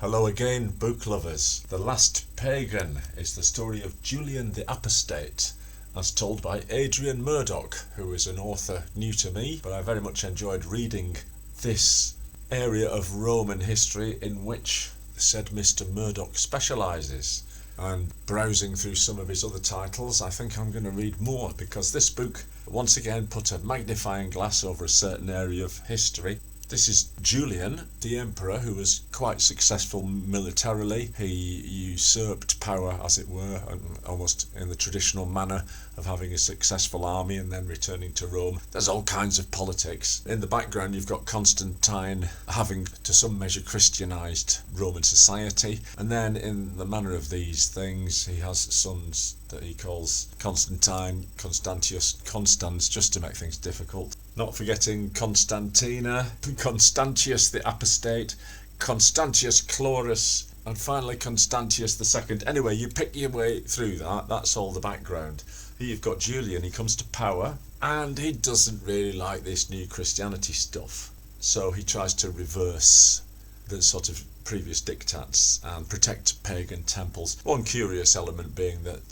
Hello again, book lovers. The Last Pagan is the story of Julian the Apostate, as told by Adrian Murdoch, who is an author new to me, but I very much enjoyed reading this area of Roman history in which said Mr. Murdoch specialises. And browsing through some of his other titles, I think I'm going to read more, because this book once again put a magnifying glass over a certain area of history. This is Julian, the emperor, who was quite successful militarily. He usurped power, as it were, almost in the traditional manner of having a successful army and then returning to Rome. There's all kinds of politics. In the background, you've got Constantine having, to some measure, Christianized Roman society. And then, in the manner of these things, he has sons that he calls Constantine, Constantius, Constans, just to make things difficult. Not forgetting Constantina, Constantius the Apostate, Constantius Chlorus, and finally Constantius II. Anyway, you pick your way through that. That's all the background. Here you've got Julian. He comes to power, and he doesn't really like this new Christianity stuff. So he tries to reverse the sort of previous diktats and protect pagan temples. One curious element being that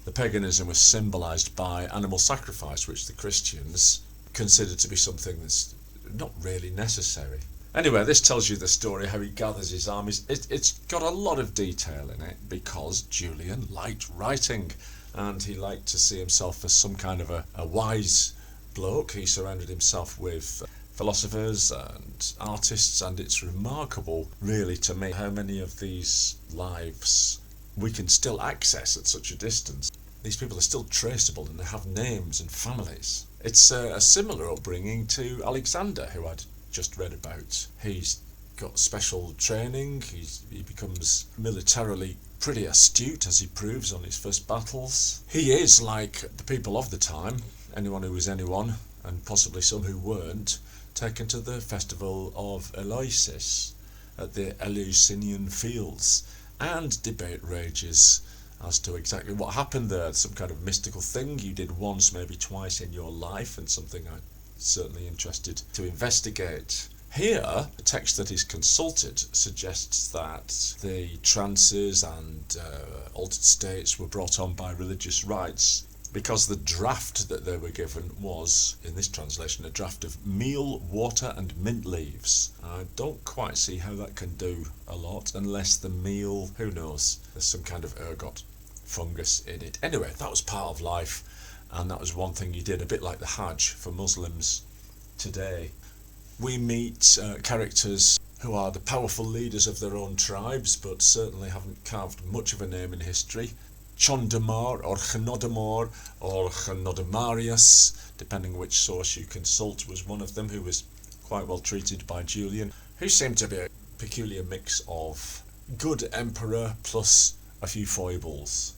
the paganism was symbolised by animal sacrifice, which the Christians considered to be something that's not really necessary. Anyway, this tells you the story, how he gathers his armies. It's got a lot of detail in it because Julian liked writing and he liked to see himself as some kind of a wise bloke. He surrounded himself with philosophers and artists, and it's remarkable, really, to me, how many of these lives we can still access at such a distance. These people are still traceable and they have names and families. It's a similar upbringing to Alexander, who I'd just read about. He's got special training, he becomes militarily pretty astute, as he proves on his first battles. He is, like the people of the time, anyone who was anyone, and possibly some who weren't, taken to the festival of Eleusis at the Eleusinian Fields, and debate rages as to exactly what happened there. Some kind of mystical thing you did once, maybe twice in your life, and something I'm certainly interested to investigate. Here, the text that is consulted suggests that the trances and altered states were brought on by religious rites, because the draft that they were given was, in this translation, a draft of meal, water and mint leaves. I don't quite see how that can do a lot, unless the meal, who knows, there's some kind of ergot fungus in it. Anyway, that was part of life, and that was one thing you did, a bit like the Hajj for Muslims today. We meet characters who are the powerful leaders of their own tribes, but certainly haven't carved much of a name in history. Chondomar or Chenodomor or Chenodomarius, depending which source you consult, was one of them, who was quite well treated by Julian, who seemed to be a peculiar mix of good emperor plus a few foibles.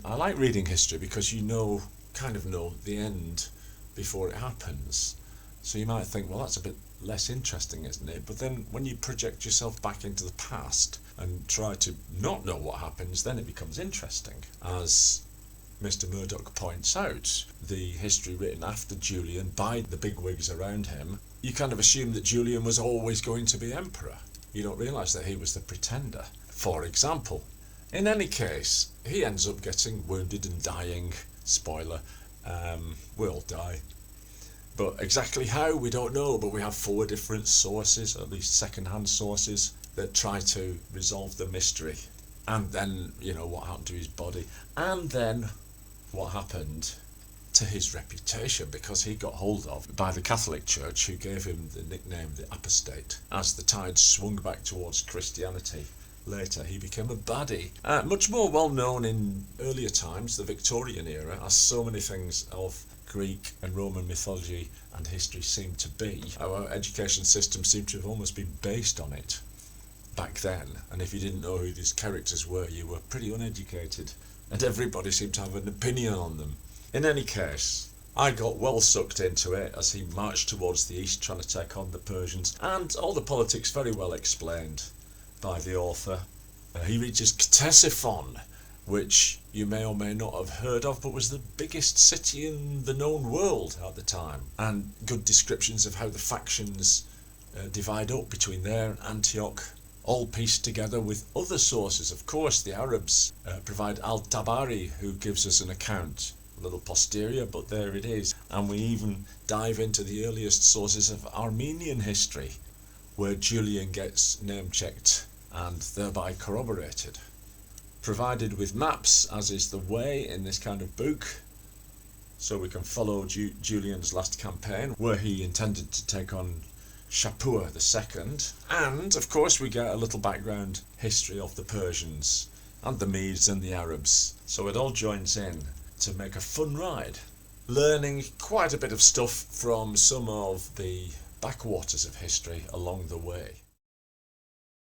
I like reading history because you kind of know the end before it happens. So you might think, well, that's a bit less interesting, isn't it? But then when you project yourself back into the past and try to not know what happens, then it becomes interesting. As Mr. Murdoch points out, the history written after Julian by the bigwigs around him, you kind of assume that Julian was always going to be emperor. You don't realise that he was the pretender, for example. In any case, he ends up getting wounded and dying. Spoiler, we all die. But exactly how, we don't know, but we have 4 different sources, at least second-hand sources, that try to resolve the mystery. And then, what happened to his body. And then what happened to his reputation, because he got hold of by the Catholic Church, who gave him the nickname the Apostate. As the tide swung back towards Christianity, later he became a baddie. Much more well known in earlier times, the Victorian era, as so many things of Greek and Roman mythology and history seem to be. Our education system seemed to have almost been based on it back then, and if you didn't know who these characters were, you were pretty uneducated, and everybody seemed to have an opinion on them. In any case, I got well sucked into it as he marched towards the east trying to take on the Persians, and all the politics very well explained by the author. He reaches Ctesiphon, which you may or may not have heard of, but was the biggest city in the known world at the time, and good descriptions of how the factions divide up between there and Antioch all pieced together with other sources. Of course, the Arabs provide Al-Tabari, who gives us an account, a little posterior, but there it is. And we even dive into the earliest sources of Armenian history, where Julian gets name-checked and thereby corroborated. Provided with maps, as is the way in this kind of book, so we can follow Julian's last campaign, where he intended to take on Shapur II. And, of course, we get a little background history of the Persians and the Medes and the Arabs. So it all joins in to make a fun ride, learning quite a bit of stuff from some of the backwaters of history along the way.